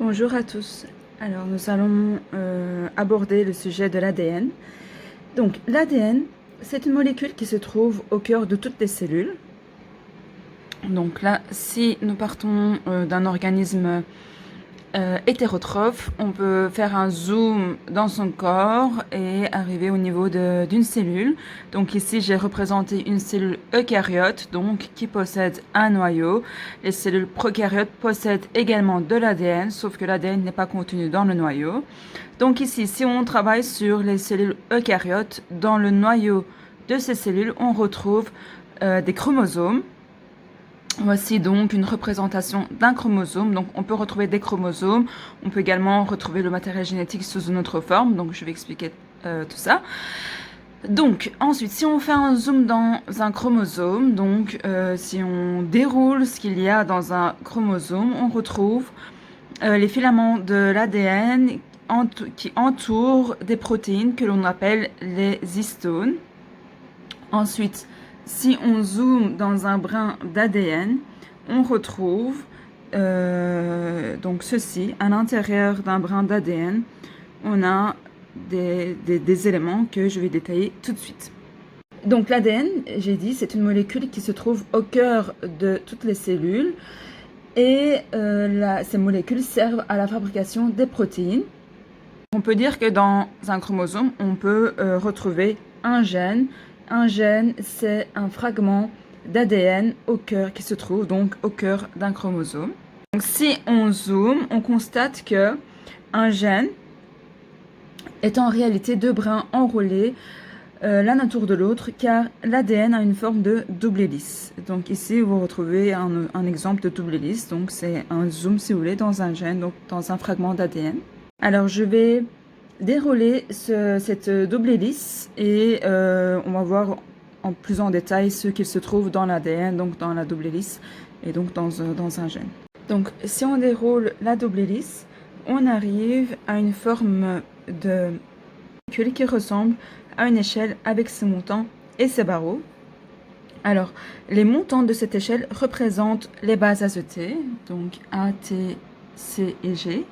Bonjour à tous. Alors nous allons aborder le sujet de l'ADN. Donc l'ADN, c'est une molécule qui se trouve au cœur de toutes les cellules. Donc là, si nous partons d'un organisme hétérotrophe, on peut faire un zoom dans son corps et arriver au niveau d'une cellule. Donc ici, j'ai représenté une cellule eucaryote, donc qui possède un noyau. Les cellules prokaryotes possèdent également de l'ADN, sauf que l'ADN n'est pas contenu dans le noyau. Donc ici, si on travaille sur les cellules eucaryotes, dans le noyau de ces cellules, on retrouve des chromosomes. Voici donc une représentation d'un chromosome. Donc on peut retrouver des chromosomes. On peut également retrouver le matériel génétique sous une autre forme. Donc je vais expliquer tout ça. Donc ensuite, si on fait un zoom dans un chromosome, donc si on déroule ce qu'il y a dans un chromosome, on retrouve les filaments de l'ADN qui entourent des protéines que l'on appelle les histones. Ensuite, si on zoome dans un brin d'ADN, on retrouve donc ceci. À l'intérieur d'un brin d'ADN, on a des éléments que je vais détailler tout de suite. Donc l'ADN, j'ai dit, c'est une molécule qui se trouve au cœur de toutes les cellules et ces molécules servent à la fabrication des protéines. On peut dire que dans un chromosome, on peut retrouver un gène. Un gène, c'est un fragment d'ADN au cœur qui se trouve donc au cœur d'un chromosome. Donc, si on zoome, on constate que un gène est en réalité deux brins enroulés l'un autour de l'autre, car l'ADN a une forme de double hélice. Donc ici, vous retrouvez un exemple de double hélice. Donc c'est un zoom, si vous voulez, dans un gène, donc dans un fragment d'ADN. Alors je vais dérouler cette double hélice et on va voir en plus en détail ce qu'il se trouve dans l'ADN, donc dans la double hélice et donc dans un gène. Donc si on déroule la double hélice, on arrive à une forme de molécule qui ressemble à une échelle avec ses montants et ses barreaux. Alors, les montants de cette échelle représentent les bases azotées, donc A, T, C et G.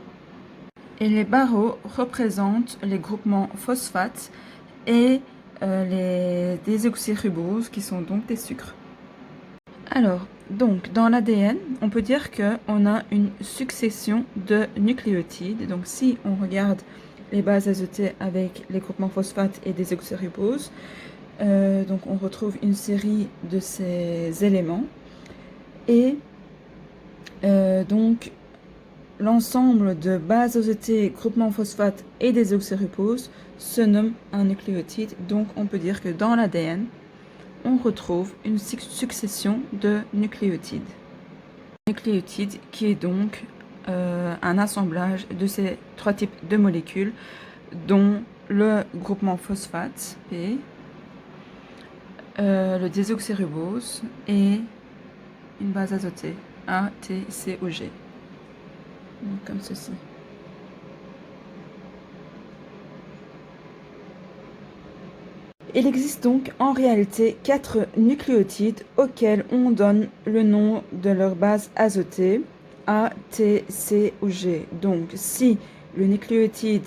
Et les barreaux représentent les groupements phosphates et les désoxyriboses, qui sont donc des sucres. Alors, donc, dans l'ADN, on peut dire qu'on a une succession de nucléotides. Donc, si on regarde les bases azotées avec les groupements phosphates et désoxyriboses, donc on retrouve une série de ces éléments. Et donc, l'ensemble de bases azotées, groupements phosphates et désoxyriboses se nomme un nucléotide. Donc, on peut dire que dans l'ADN, on retrouve une succession de nucléotides. Nucléotide qui est donc un assemblage de ces trois types de molécules, dont le groupement phosphate, P, le désoxyribose et une base azotée, A, T, C ou G. Donc, comme ceci. Il existe donc en réalité 4 nucléotides auxquels on donne le nom de leur base azotée, A, T, C ou G. Donc si le nucléotide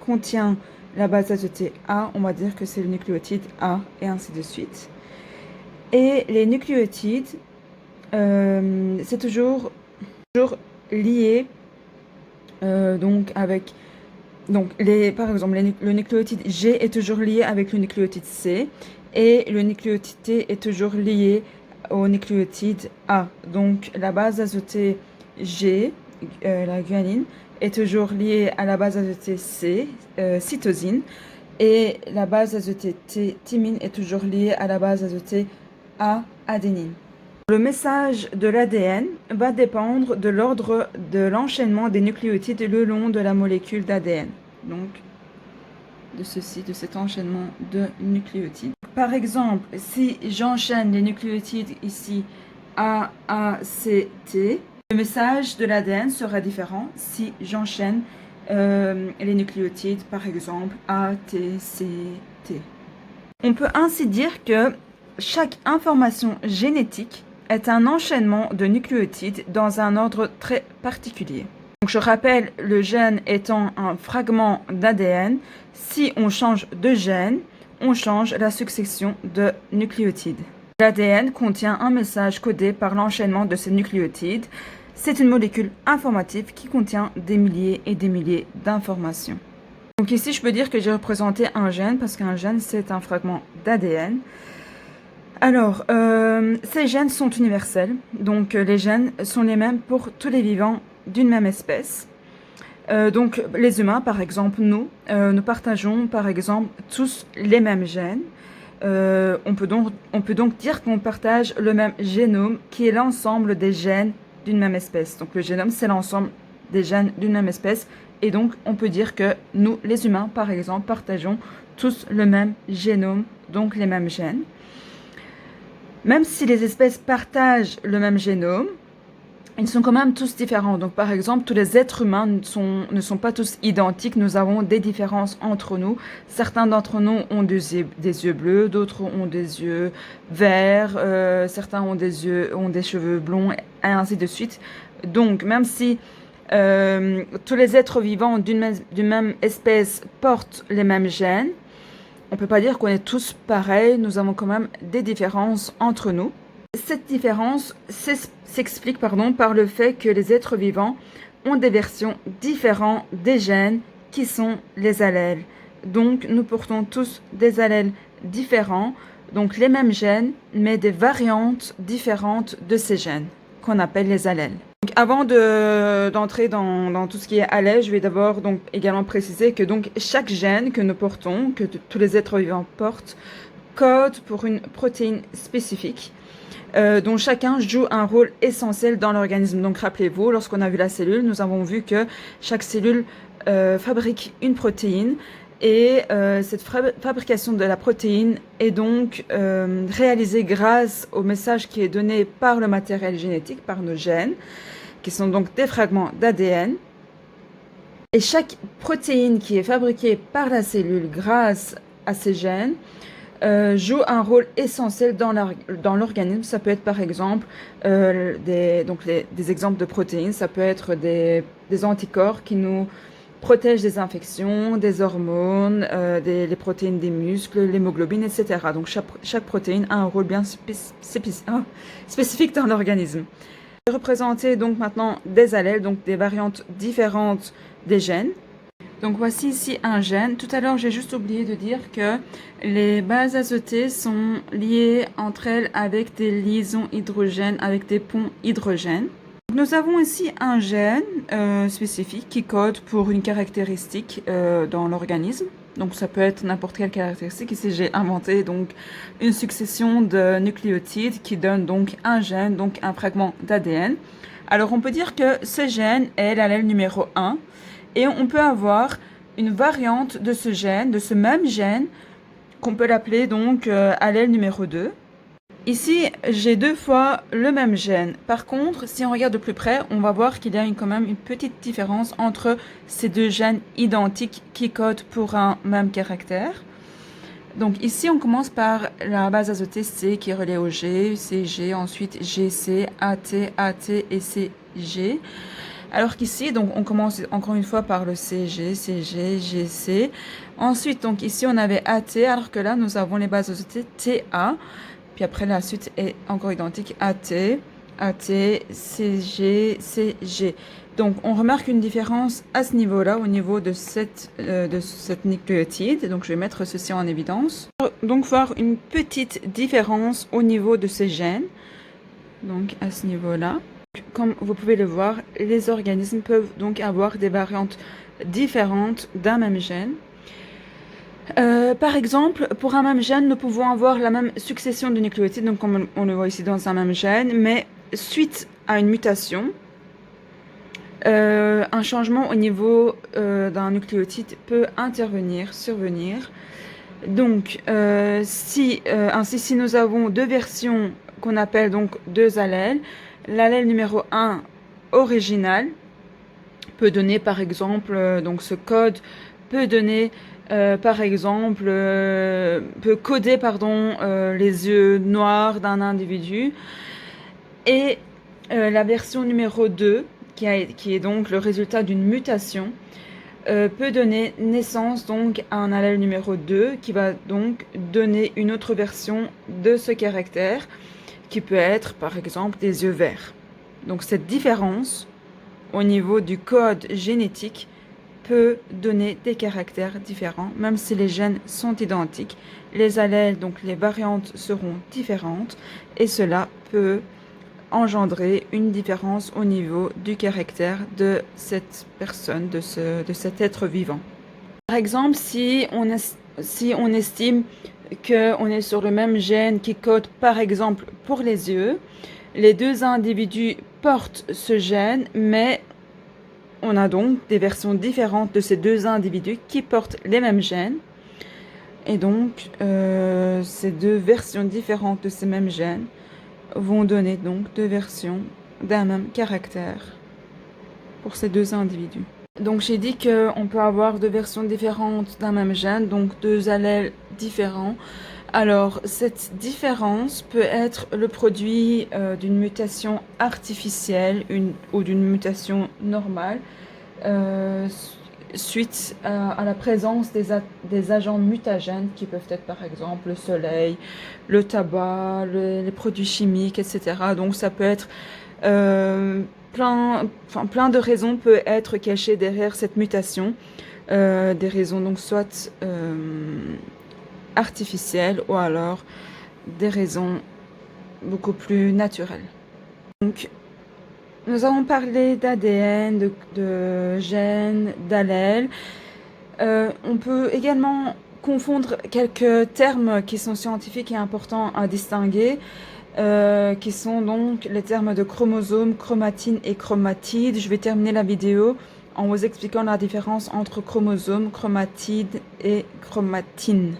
contient la base azotée A, on va dire que c'est le nucléotide A et ainsi de suite. Et les nucléotides, c'est toujours lié donc avec... Donc, par exemple, le nucléotide G est toujours lié avec le nucléotide C et le nucléotide T est toujours lié au nucléotide A. Donc, la base azotée G, la guanine, est toujours liée à la base azotée C, cytosine, et la base azotée T, thymine, est toujours liée à la base azotée A, adénine. Le message de l'ADN va dépendre de l'ordre de l'enchaînement des nucléotides le long de la molécule d'ADN. Donc, de cet enchaînement de nucléotides. Par exemple, si j'enchaîne les nucléotides ici A, C, T, le message de l'ADN sera différent si j'enchaîne les nucléotides, par exemple A, T, C, T. On peut ainsi dire que chaque information génétique est un enchaînement de nucléotides dans un ordre très particulier. Donc je rappelle, le gène étant un fragment d'ADN, si on change de gène, on change la succession de nucléotides. L'ADN contient un message codé par l'enchaînement de ces nucléotides. C'est une molécule informative qui contient des milliers et des milliers d'informations. Donc ici, je peux dire que j'ai représenté un gène, parce qu'un gène, c'est un fragment d'ADN. Alors, ces gènes sont universels, donc les gènes sont les mêmes pour tous les vivants d'une même espèce. Donc les humains, par exemple, nous partageons par exemple tous les mêmes gènes. On peut donc dire qu'on partage le même génome, qui est l'ensemble des gènes d'une même espèce. Donc le génome, c'est l'ensemble des gènes d'une même espèce. Et donc on peut dire que nous, les humains, par exemple, partageons tous le même génome, donc les mêmes gènes. Même si les espèces partagent le même génome, ils sont quand même tous différents. Donc, par exemple, tous les êtres humains ne sont pas tous identiques. Nous avons des différences entre nous. Certains d'entre nous ont des yeux bleus, d'autres ont des yeux verts, certains ont des cheveux blonds, et ainsi de suite. Donc, même si tous les êtres vivants d'une même espèce portent les mêmes gènes, on ne peut pas dire qu'on est tous pareils. Nous avons quand même des différences entre nous. Cette différence s'explique par le fait que les êtres vivants ont des versions différentes des gènes qui sont les allèles. Donc nous portons tous des allèles différents, donc les mêmes gènes, mais des variantes différentes de ces gènes, qu'on appelle les allèles. Donc, avant d'entrer dans tout ce qui est allèle, je vais d'abord donc également préciser que donc chaque gène que nous portons, que tous les êtres vivants portent, code pour une protéine spécifique, dont chacun joue un rôle essentiel dans l'organisme. Donc rappelez-vous, lorsqu'on a vu la cellule, nous avons vu que chaque cellule fabrique une protéine, et cette fabrication de la protéine est donc réalisée grâce au message qui est donné par le matériel génétique, par nos gènes, qui sont donc des fragments d'ADN. Et chaque protéine qui est fabriquée par la cellule grâce à ces gènes joue un rôle essentiel dans l'organisme. Ça peut être par exemple des exemples de protéines, ça peut être des anticorps qui nous protègent des infections, des hormones, les protéines des muscles, l'hémoglobine, etc. Donc chaque protéine a un rôle bien spécifique dans l'organisme. Je vais représenter donc maintenant des allèles, donc des variantes différentes des gènes. Donc voici ici un gène. Tout à l'heure, j'ai juste oublié de dire que les bases azotées sont liées entre elles avec des liaisons hydrogènes, avec des ponts hydrogènes. Nous avons ici un gène spécifique qui code pour une caractéristique dans l'organisme. Donc ça peut être n'importe quelle caractéristique. Ici, j'ai inventé donc une succession de nucléotides qui donne donc un gène, donc un fragment d'ADN. Alors on peut dire que ce gène est l'allèle numéro 1. Et on peut avoir une variante de ce gène, de ce même gène, qu'on peut l'appeler donc allèle numéro 2. Ici, j'ai deux fois le même gène. Par contre, si on regarde de plus près, on va voir qu'il y a quand même une petite différence entre ces deux gènes identiques qui codent pour un même caractère. Donc ici, on commence par la base azotée C qui est reliée au G, CG, ensuite GC, AT, AT et CG. Alors qu'ici, donc, on commence encore une fois par le CG, CG, GC. Ensuite, donc, ici, on avait AT, alors que là, nous avons les bases azotées TA. Puis après, la suite est encore identique. AT, AT, CG, CG. Donc, on remarque une différence à ce niveau-là, au niveau de cette nucléotide. Donc, je vais mettre ceci en évidence. Donc, voir une petite différence au niveau de ces gènes. Donc, à ce niveau-là. Comme vous pouvez le voir, les organismes peuvent donc avoir des variantes différentes d'un même gène. Par exemple, pour un même gène, nous pouvons avoir la même succession de nucléotides, donc comme on le voit ici dans un même gène, mais suite à une mutation, un changement au niveau d'un nucléotide peut survenir. Donc, ainsi, si nous avons deux versions qu'on appelle donc deux allèles, l'allèle numéro 1 original peut donner par exemple, donc ce code peut donner par exemple, peut coder les yeux noirs d'un individu. Et la version numéro 2 qui est donc le résultat d'une mutation, peut donner naissance donc à un allèle numéro 2 qui va donc donner une autre version de ce caractère qui peut être par exemple des yeux verts. Donc cette différence au niveau du code génétique peut donner des caractères différents, même si les gènes sont identiques. Les allèles, donc les variantes, seront différentes et cela peut engendrer une différence au niveau du caractère de cette personne, de cet être vivant. Par exemple, si on estime qu'on est sur le même gène qui code par exemple pour les yeux, les deux individus portent ce gène, mais on a donc des versions différentes de ces deux individus qui portent les mêmes gènes. Et donc, ces deux versions différentes de ces mêmes gènes vont donner donc deux versions d'un même caractère pour ces deux individus. Donc j'ai dit qu'on peut avoir deux versions différentes d'un même gène, donc deux allèles différents. Alors cette différence peut être le produit d'une mutation artificielle ou d'une mutation normale suite à la présence des agents mutagènes qui peuvent être par exemple le soleil, le tabac, les produits chimiques, etc. Donc ça peut être plein de raisons peuvent être cachées derrière cette mutation, des raisons donc soit artificielles ou alors des raisons beaucoup plus naturelles. Donc nous avons parlé d'ADN, de gènes, d'allèles. On peut également confondre quelques termes qui sont scientifiques et importants à distinguer, qui sont donc les termes de chromosome, chromatine et chromatide. Je vais terminer la vidéo en vous expliquant la différence entre chromosome, chromatide et chromatine.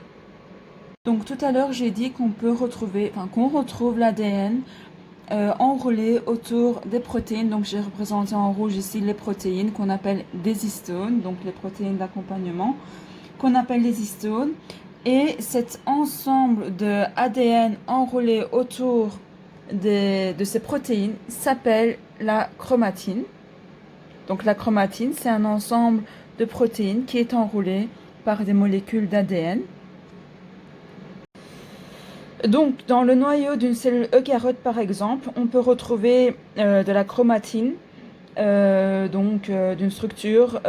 Donc tout à l'heure, j'ai dit qu'on retrouve l'ADN enroulé autour des protéines. Donc j'ai représenté en rouge ici les protéines qu'on appelle des histones, donc les protéines d'accompagnement qu'on appelle les histones. Et cet ensemble de ADN enroulé autour de ces protéines s'appelle la chromatine. Donc la chromatine, c'est un ensemble de protéines qui est enroulé par des molécules d'ADN. Donc, dans le noyau d'une cellule eucaryote, par exemple, on peut retrouver de la chromatine, d'une structure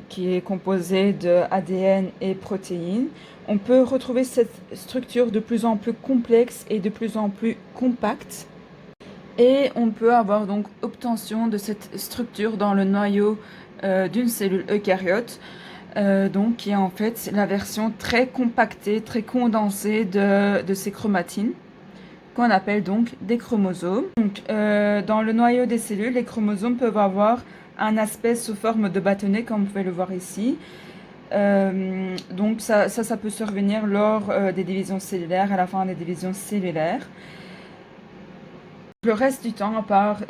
qui est composée de ADN et protéines. On peut retrouver cette structure de plus en plus complexe et de plus en plus compacte. Et on peut avoir donc obtention de cette structure dans le noyau d'une cellule eucaryote. Donc qui est en fait la version très compactée, très condensée de ces chromatines, qu'on appelle donc des chromosomes. Donc, dans le noyau des cellules, les chromosomes peuvent avoir un aspect sous forme de bâtonnet, comme vous pouvez le voir ici. Donc ça peut survenir lors des divisions cellulaires, à la fin des divisions cellulaires. Le reste du temps, à part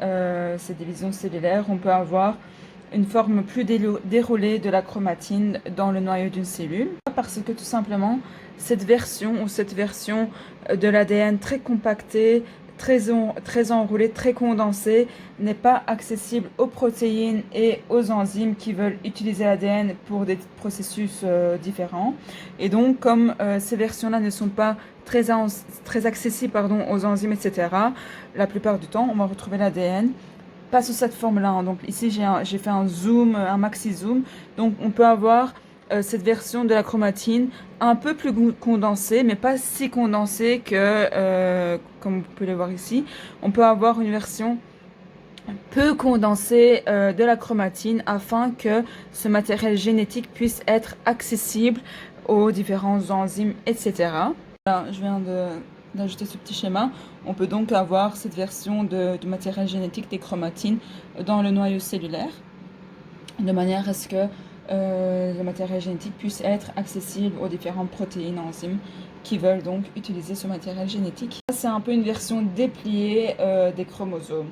ces divisions cellulaires, on peut avoir une forme plus déroulée de la chromatine dans le noyau d'une cellule, parce que tout simplement cette version de l'ADN très compactée, très enroulée, très condensée n'est pas accessible aux protéines et aux enzymes qui veulent utiliser l'ADN pour des processus différents. Et donc comme ces versions-là ne sont pas très accessibles aux enzymes, etc., la plupart du temps on va retrouver l'ADN pas sous cette forme-là. Donc ici, j'ai fait un zoom, un maxi zoom. Donc on peut avoir cette version de la chromatine un peu plus condensée, mais pas si condensée que, comme vous pouvez le voir ici, on peut avoir une version peu condensée de la chromatine afin que ce matériel génétique puisse être accessible aux différentes enzymes, etc. Là, je viens d'ajouter ce petit schéma. On peut donc avoir cette version du matériel génétique des chromatines dans le noyau cellulaire, de manière à ce que le matériel génétique puisse être accessible aux différentes protéines, enzymes qui veulent donc utiliser ce matériel génétique. C'est un peu une version dépliée des chromosomes,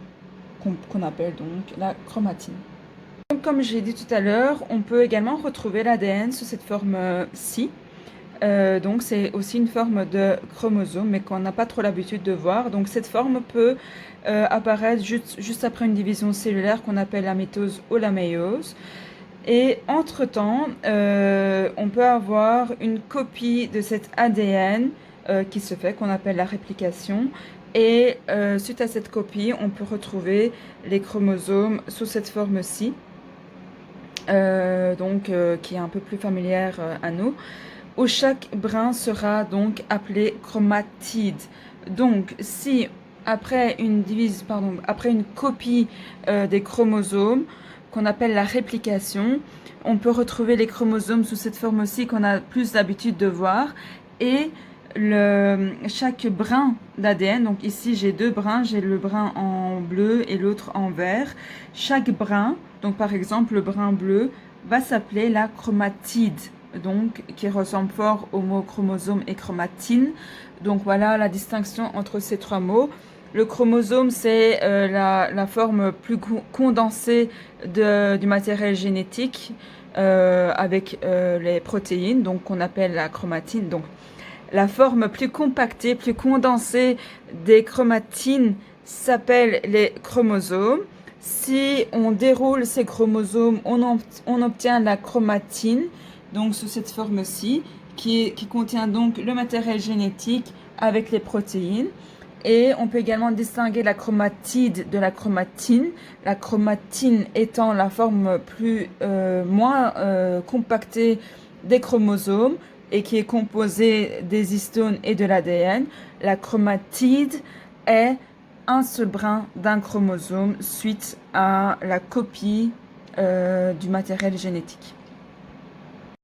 qu'on appelle donc la chromatine. Donc, comme j'ai dit tout à l'heure, on peut également retrouver l'ADN sous cette forme-ci. Donc c'est aussi une forme de chromosome, mais qu'on n'a pas trop l'habitude de voir. Donc cette forme peut apparaître juste après une division cellulaire qu'on appelle la mitose ou la méiose. Et entre-temps, on peut avoir une copie de cet ADN qui se fait, qu'on appelle la réplication. Et suite à cette copie, on peut retrouver les chromosomes sous cette forme-ci, qui est un peu plus familière à nous, où chaque brin sera donc appelé chromatide. Donc, si après une copie des chromosomes, qu'on appelle la réplication, on peut retrouver les chromosomes sous cette forme aussi qu'on a plus l'habitude de voir, et chaque brin d'ADN, donc ici j'ai deux brins, j'ai le brin en bleu et l'autre en vert. Chaque brin, donc par exemple le brin bleu, va s'appeler la chromatide, donc qui ressemble fort au mot chromosome et chromatine. Donc voilà la distinction entre ces trois mots. Le chromosome, c'est la forme plus condensée du matériel génétique avec les protéines, donc qu'on appelle la chromatine. Donc la forme plus compactée, plus condensée des chromatines s'appelle les chromosomes. Si on déroule ces chromosomes, on obtient la chromatine, donc sous cette forme-ci, qui contient donc le matériel génétique avec les protéines. Et on peut également distinguer la chromatide de la chromatine. La chromatine étant la forme moins compactée des chromosomes et qui est composée des histones et de l'ADN. La chromatide est un seul brin d'un chromosome suite à la copie du matériel génétique.